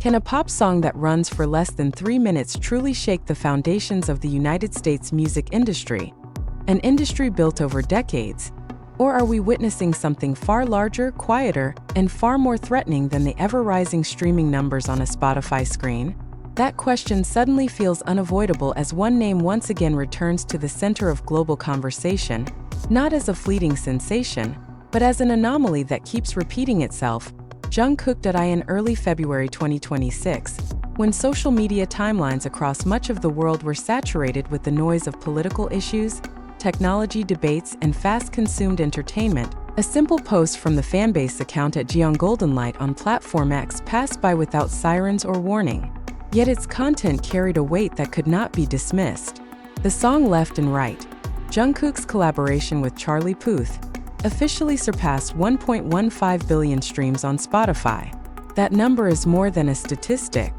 Can a pop song that runs for less than 3 minutes truly shake the foundations of the United States music industry? An industry built over decades? Or are we witnessing something far larger, quieter, and far more threatening than the ever-rising streaming numbers on a Spotify screen? That question suddenly feels unavoidable as one name once again returns to the center of global conversation, not as a fleeting sensation, but as an anomaly that keeps repeating itself. JUNGKOOK died in early February 2026, when social media timelines across much of the world were saturated with the noise of political issues, technology debates, and fast-consumed entertainment. A simple post from the fanbase account at JUNGKOOK on Platform X passed by without sirens or warning. Yet its content carried a weight that could not be dismissed. The song Left and Right, JUNGKOOK's collaboration with Charlie Puth, officially surpassed 1.15 billion streams on Spotify. That number is more than a statistic.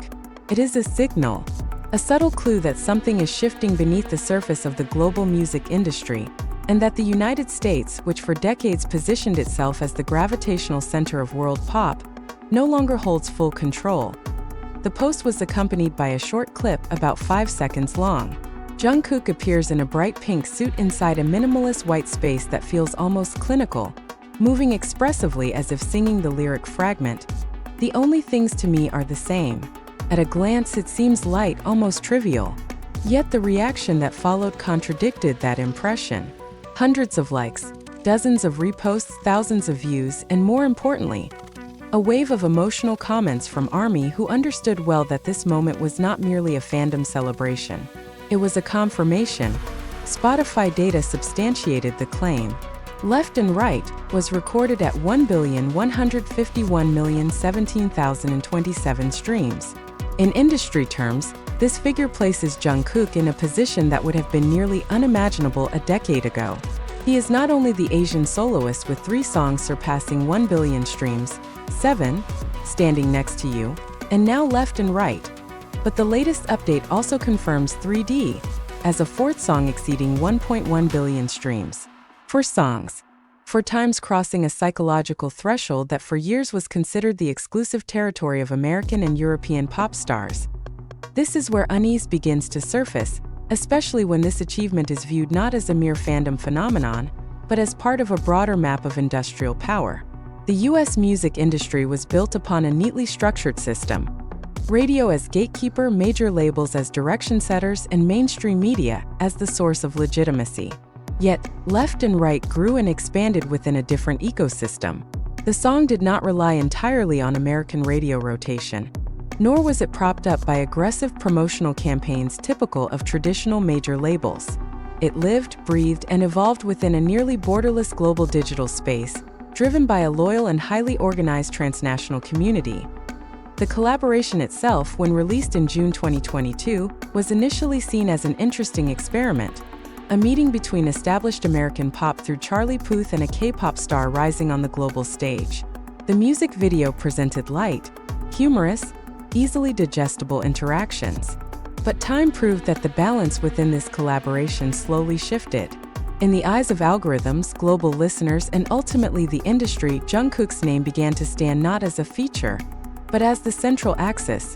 It is a signal, a subtle clue that something is shifting beneath the surface of the global music industry, and that the United States, which for decades positioned itself as the gravitational center of world pop, no longer holds full control. The post was accompanied by a short clip about 5 seconds long. JUNGKOOK appears in a bright pink suit inside a minimalist white space that feels almost clinical, moving expressively as if singing the lyric fragment. "The only things to me are the same." At a glance it seems light, almost trivial. Yet the reaction that followed contradicted that impression. Hundreds of likes, dozens of reposts, thousands of views, and more importantly, a wave of emotional comments from ARMY who understood well that this moment was not merely a fandom celebration. It was a confirmation. Spotify data substantiated the claim. Left and Right was recorded at 1,151,017,027 streams. In industry terms, this figure places JUNGKOOK in a position that would have been nearly unimaginable a decade ago. He is not only the Asian soloist with 3 songs surpassing 1 billion streams, 7, Standing Next to You, and now Left and Right, but the latest update also confirms 3D as a 4th song exceeding 1.1 billion streams. For songs, for times crossing a psychological threshold that for years was considered the exclusive territory of American and European pop stars. This is where unease begins to surface, especially when this achievement is viewed not as a mere fandom phenomenon, but as part of a broader map of industrial power. The US music industry was built upon a neatly structured system. Radio as gatekeeper, major labels as direction setters, and mainstream media as the source of legitimacy. Yet, Left and Right grew and expanded within a different ecosystem. The song did not rely entirely on American radio rotation, nor was it propped up by aggressive promotional campaigns typical of traditional major labels. It lived, breathed, and evolved within a nearly borderless global digital space, driven by a loyal and highly organized transnational community. The collaboration itself, when released in June 2022, was initially seen as an interesting experiment, a meeting between established American pop through Charlie Puth and a K-pop star rising on the global stage. The music video presented light, humorous, easily digestible interactions. But time proved that the balance within this collaboration slowly shifted. In the eyes of algorithms, global listeners, and ultimately the industry, JUNGKOOK's name began to stand not as a feature, but as the central axis.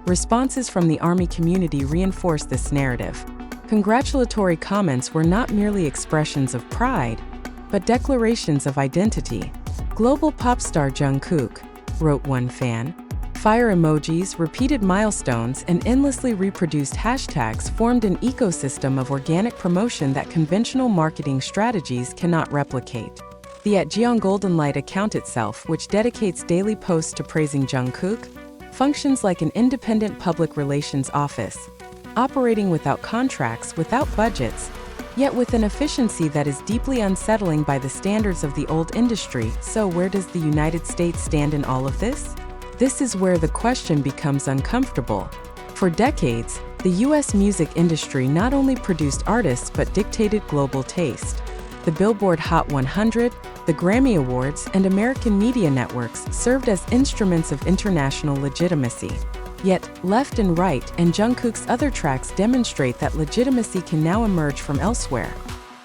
Responses from the ARMY community reinforced this narrative. Congratulatory comments were not merely expressions of pride, but declarations of identity. "Global pop star JUNGKOOK," wrote one fan. Fire emojis, repeated milestones, and endlessly reproduced hashtags formed an ecosystem of organic promotion that conventional marketing strategies cannot replicate. The @JUNGKOOK account itself, which dedicates daily posts to praising JUNGKOOK, functions like an independent public relations office, operating without contracts, without budgets, yet with an efficiency that is deeply unsettling by the standards of the old industry. So where does the United States stand in all of this? This is where the question becomes uncomfortable. For decades, the US music industry not only produced artists but dictated global taste. The Billboard Hot 100, the Grammy Awards, and American media networks served as instruments of international legitimacy. Yet, Left and Right and JUNGKOOK's other tracks demonstrate that legitimacy can now emerge from elsewhere.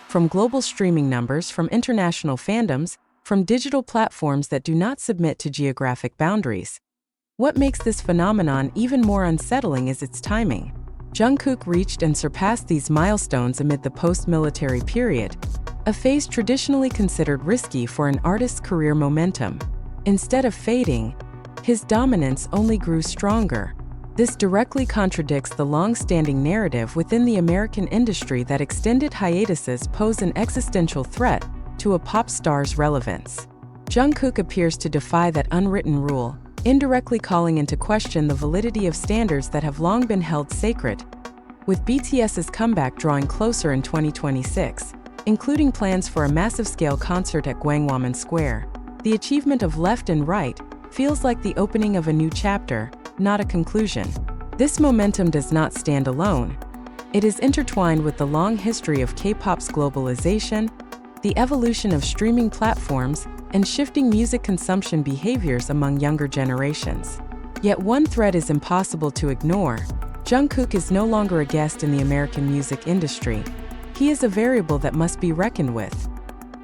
From global streaming numbers, from international fandoms, from digital platforms that do not submit to geographic boundaries. What makes this phenomenon even more unsettling is its timing. JUNGKOOK reached and surpassed these milestones amid the post-military period, a phase traditionally considered risky for an artist's career momentum. Instead of fading, his dominance only grew stronger. This directly contradicts the long-standing narrative within the American industry that extended hiatuses pose an existential threat to a pop star's relevance. JUNGKOOK appears to defy that unwritten rule, indirectly calling into question the validity of standards that have long been held sacred. With BTS's comeback drawing closer in 2026, including plans for a massive-scale concert at Gwanghwamun Square, the achievement of Left and Right feels like the opening of a new chapter, not a conclusion. This momentum does not stand alone. It is intertwined with the long history of K-pop's globalization, the evolution of streaming platforms, and shifting music consumption behaviors among younger generations. Yet one thread is impossible to ignore. JUNGKOOK is no longer a guest in the American music industry. He is a variable that must be reckoned with.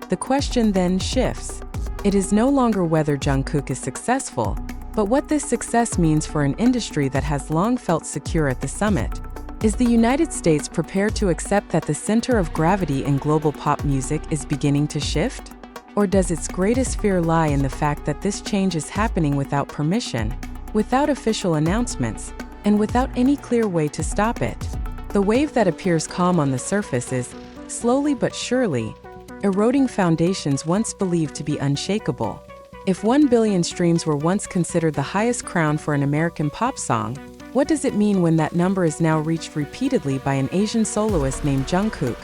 The question then shifts. It is no longer whether JUNGKOOK is successful, but what this success means for an industry that has long felt secure at the summit. Is the United States prepared to accept that the center of gravity in global pop music is beginning to shift? Or does its greatest fear lie in the fact that this change is happening without permission, without official announcements, and without any clear way to stop it? The wave that appears calm on the surface is, slowly but surely, eroding foundations once believed to be unshakable. If 1 billion streams were once considered the highest crown for an American pop song, what does it mean when that number is now reached repeatedly by an Asian soloist named JUNGKOOK,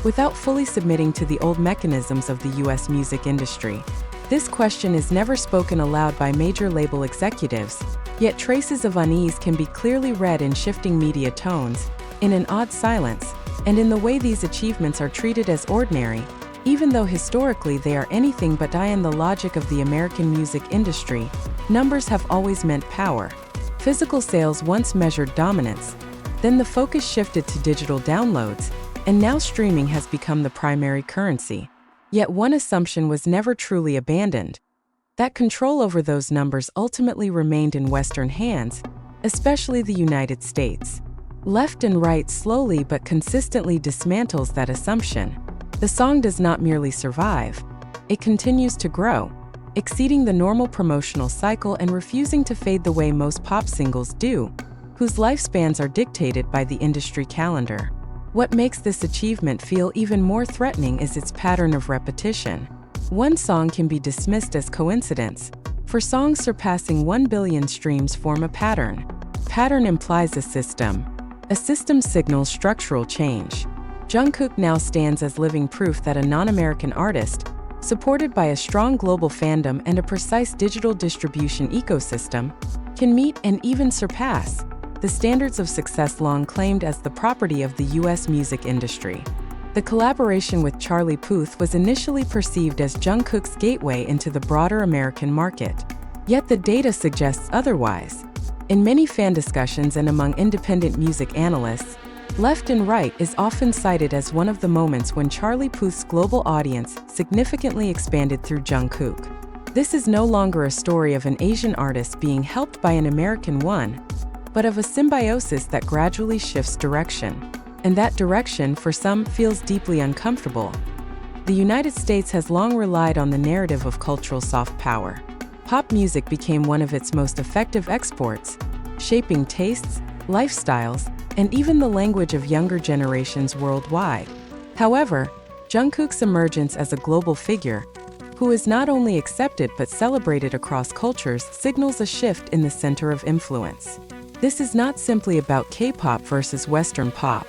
without fully submitting to the old mechanisms of the US music industry? This question is never spoken aloud by major label executives, yet traces of unease can be clearly read in shifting media tones, in an odd silence, and in the way these achievements are treated as ordinary, even though historically they are anything but. In the logic of the American music industry, numbers have always meant power. Physical sales once measured dominance, then the focus shifted to digital downloads, and now streaming has become the primary currency. Yet one assumption was never truly abandoned: that control over those numbers ultimately remained in Western hands, especially the United States. Left and Right slowly but consistently dismantles that assumption. The song does not merely survive, it continues to grow, exceeding the normal promotional cycle and refusing to fade the way most pop singles do, whose lifespans are dictated by the industry calendar. What makes this achievement feel even more threatening is its pattern of repetition. One song can be dismissed as coincidence, for songs surpassing 1 billion streams form a pattern. Pattern implies a system. A system signals structural change. JUNGKOOK now stands as living proof that a non-American artist, supported by a strong global fandom and a precise digital distribution ecosystem, can meet and even surpass the standards of success long claimed as the property of the US music industry. The collaboration with Charlie Puth was initially perceived as JUNGKOOK's gateway into the broader American market. Yet the data suggests otherwise. In many fan discussions and among independent music analysts, Left and Right is often cited as one of the moments when Charlie Puth's global audience significantly expanded through JUNGKOOK. This is no longer a story of an Asian artist being helped by an American one, but of a symbiosis that gradually shifts direction. And that direction, for some, feels deeply uncomfortable. The United States has long relied on the narrative of cultural soft power. Pop music became one of its most effective exports, shaping tastes, lifestyles, and even the language of younger generations worldwide. However, JUNGKOOK's emergence as a global figure, who is not only accepted but celebrated across cultures, signals a shift in the center of influence. This is not simply about K-pop versus Western pop.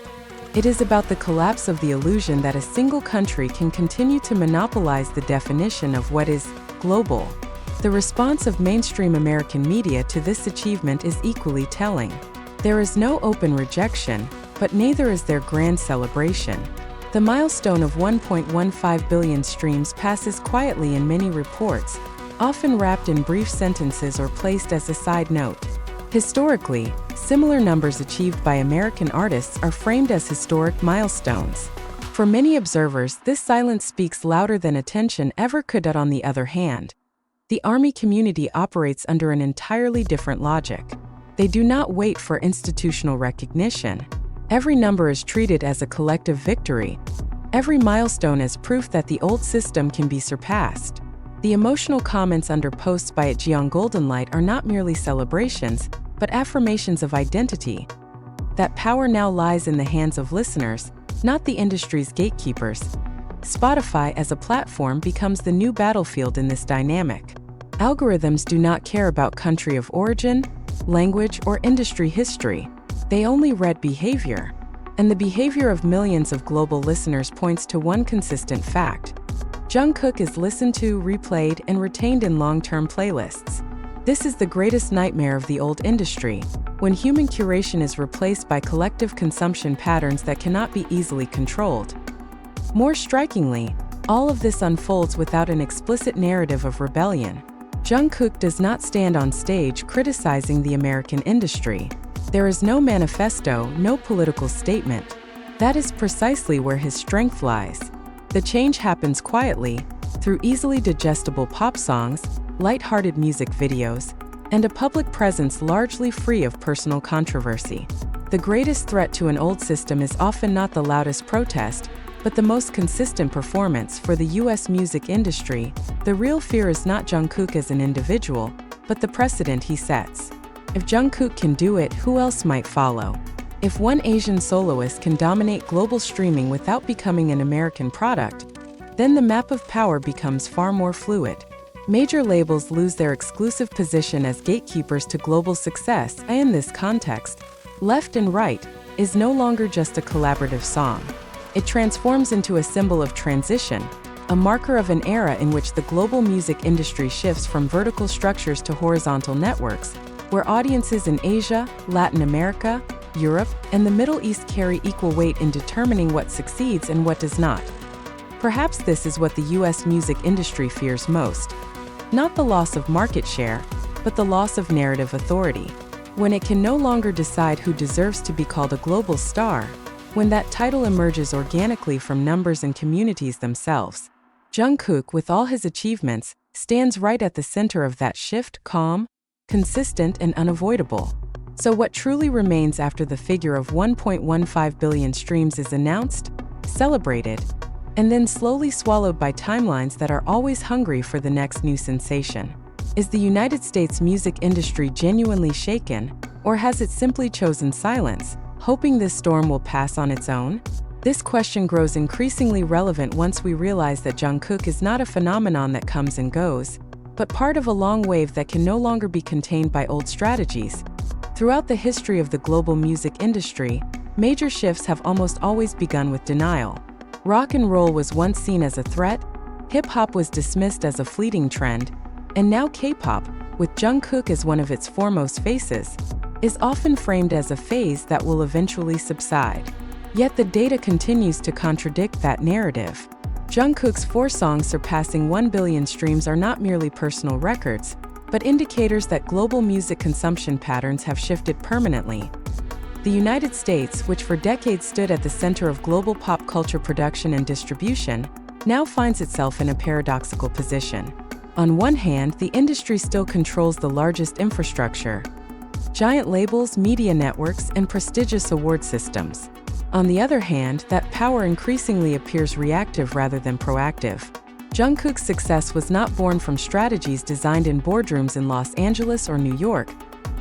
It is about the collapse of the illusion that a single country can continue to monopolize the definition of what is global. The response of mainstream American media to this achievement is equally telling. There is no open rejection, but neither is there grand celebration. The milestone of 1.15 billion streams passes quietly in many reports, often wrapped in brief sentences or placed as a side note. Historically, similar numbers achieved by American artists are framed as historic milestones. For many observers, this silence speaks louder than attention ever could. On the other hand, The ARMY community operates under an entirely different logic. They do not wait for institutional recognition. Every number is treated as a collective victory, every milestone as proof that the old system can be surpassed. The emotional comments under posts by JUNGKOOK are not merely celebrations, but affirmations of identity. That power now lies in the hands of listeners, not the industry's gatekeepers. Spotify as a platform becomes the new battlefield in this dynamic. Algorithms do not care about country of origin, language, or industry history. They only read behavior. And the behavior of millions of global listeners points to one consistent fact. JUNGKOOK is listened to, replayed, and retained in long-term playlists. This is the greatest nightmare of the old industry, when human curation is replaced by collective consumption patterns that cannot be easily controlled. More strikingly, all of this unfolds without an explicit narrative of rebellion. JUNGKOOK does not stand on stage criticizing the American industry. There is no manifesto, no political statement. That is precisely where his strength lies. The change happens quietly, through easily digestible pop songs, light-hearted music videos, and a public presence largely free of personal controversy. The greatest threat to an old system is often not the loudest protest, but the most consistent performance. For the US music industry, the real fear is not JUNGKOOK as an individual, but the precedent he sets. If JUNGKOOK can do it, who else might follow? If one Asian soloist can dominate global streaming without becoming an American product, then the map of power becomes far more fluid. Major labels lose their exclusive position as gatekeepers to global success, and in this context, Left and Right is no longer just a collaborative song. It transforms into a symbol of transition, a marker of an era in which the global music industry shifts from vertical structures to horizontal networks, where audiences in Asia, Latin America, Europe, and the Middle East carry equal weight in determining what succeeds and what does not. Perhaps this is what the US music industry fears most. Not the loss of market share, but the loss of narrative authority. When it can no longer decide who deserves to be called a global star, when that title emerges organically from numbers and communities themselves. JUNGKOOK, with all his achievements, stands right at the center of that shift, calm, consistent, and unavoidable. So what truly remains after the figure of 1.15 billion streams is announced, celebrated, and then slowly swallowed by timelines that are always hungry for the next new sensation? Is the United States music industry genuinely shaken, or has it simply chosen silence, hoping this storm will pass on its own? This question grows increasingly relevant once we realize that JUNGKOOK is not a phenomenon that comes and goes, but part of a long wave that can no longer be contained by old strategies. Throughout the history of the global music industry, major shifts have almost always begun with denial. Rock and roll was once seen as a threat, hip-hop was dismissed as a fleeting trend, and now K-pop, with JUNGKOOK as one of its foremost faces, is often framed as a phase that will eventually subside. Yet the data continues to contradict that narrative. JUNGKOOK's 4 songs surpassing 1 billion streams are not merely personal records, but indicators that global music consumption patterns have shifted permanently. The United States, which for decades stood at the center of global pop culture production and distribution, now finds itself in a paradoxical position. On one hand, the industry still controls the largest infrastructure, giant labels, media networks, and prestigious award systems. On the other hand, that power increasingly appears reactive rather than proactive. JUNGKOOK's success was not born from strategies designed in boardrooms in Los Angeles or New York,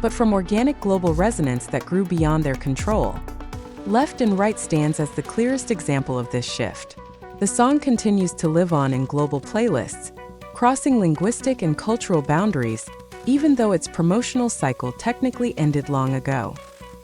but from organic global resonance that grew beyond their control. Left and Right stands as the clearest example of this shift. The song continues to live on in global playlists, crossing linguistic and cultural boundaries, even though its promotional cycle technically ended long ago.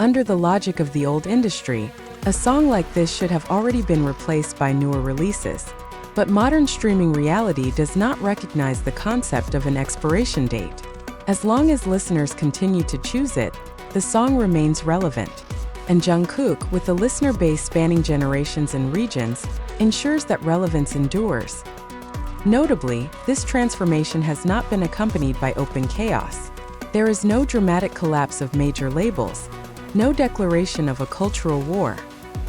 Under the logic of the old industry, a song like this should have already been replaced by newer releases. But modern streaming reality does not recognize the concept of an expiration date. As long as listeners continue to choose it, the song remains relevant. And JUNGKOOK, with a listener base spanning generations and regions, ensures that relevance endures. Notably, this transformation has not been accompanied by open chaos. There is no dramatic collapse of major labels, no declaration of a cultural war.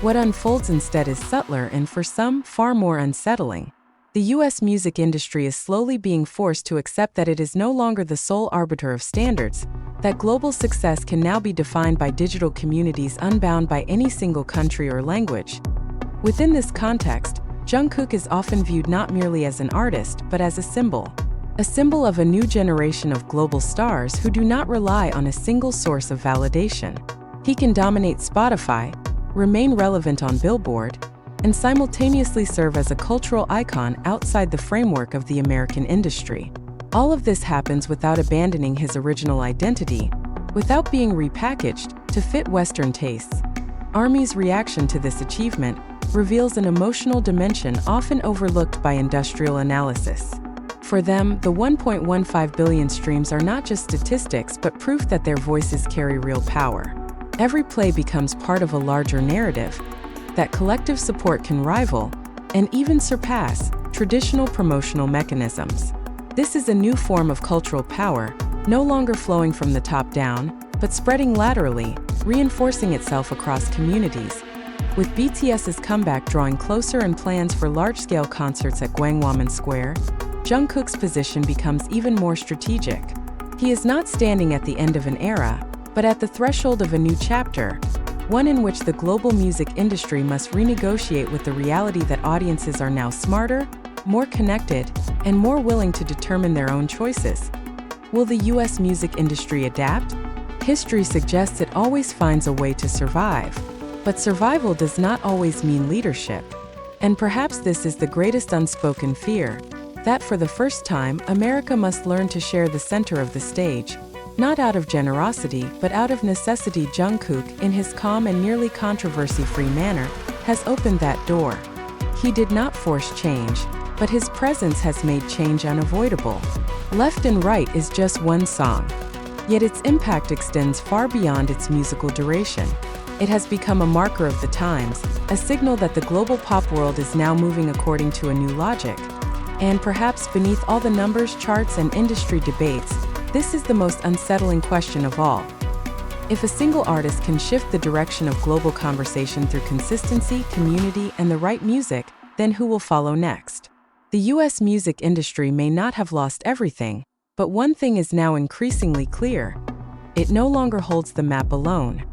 What unfolds instead is subtler and, for some, far more unsettling. The US music industry is slowly being forced to accept that it is no longer the sole arbiter of standards, that global success can now be defined by digital communities unbound by any single country or language. Within this context, Jungkook is often viewed not merely as an artist, but as a symbol of a new generation of global stars who do not rely on a single source of validation. He can dominate Spotify, remain relevant on Billboard, and simultaneously serve as a cultural icon outside the framework of the American industry. All of this happens without abandoning his original identity, without being repackaged to fit Western tastes. ARMY's reaction to this achievement reveals an emotional dimension often overlooked by industrial analysis. For them, the 1.15 billion streams are not just statistics but proof that their voices carry real power. Every play becomes part of a larger narrative, that collective support can rival, and even surpass, traditional promotional mechanisms. This is a new form of cultural power, no longer flowing from the top down, but spreading laterally, reinforcing itself across communities. With BTS's comeback drawing closer and plans for large-scale concerts at Gwanghwamun Square, Jungkook's position becomes even more strategic. He is not standing at the end of an era, but at the threshold of a new chapter, one in which the global music industry must renegotiate with the reality that audiences are now smarter, more connected, and more willing to determine their own choices. Will the US music industry adapt? History suggests it always finds a way to survive, but survival does not always mean leadership. And perhaps this is the greatest unspoken fear, that for the first time, America must learn to share the center of the stage, not out of generosity, but out of necessity. Jungkook, in his calm and nearly controversy-free manner, has opened that door. He did not force change, but his presence has made change unavoidable. Left and Right is just one song, yet its impact extends far beyond its musical duration. It has become a marker of the times, a signal that the global pop world is now moving according to a new logic. And perhaps beneath all the numbers, charts, and industry debates, this is the most unsettling question of all. If a single artist can shift the direction of global conversation through consistency, community, and the right music, then who will follow next? The US music industry may not have lost everything, but one thing is now increasingly clear. It no longer holds the map alone.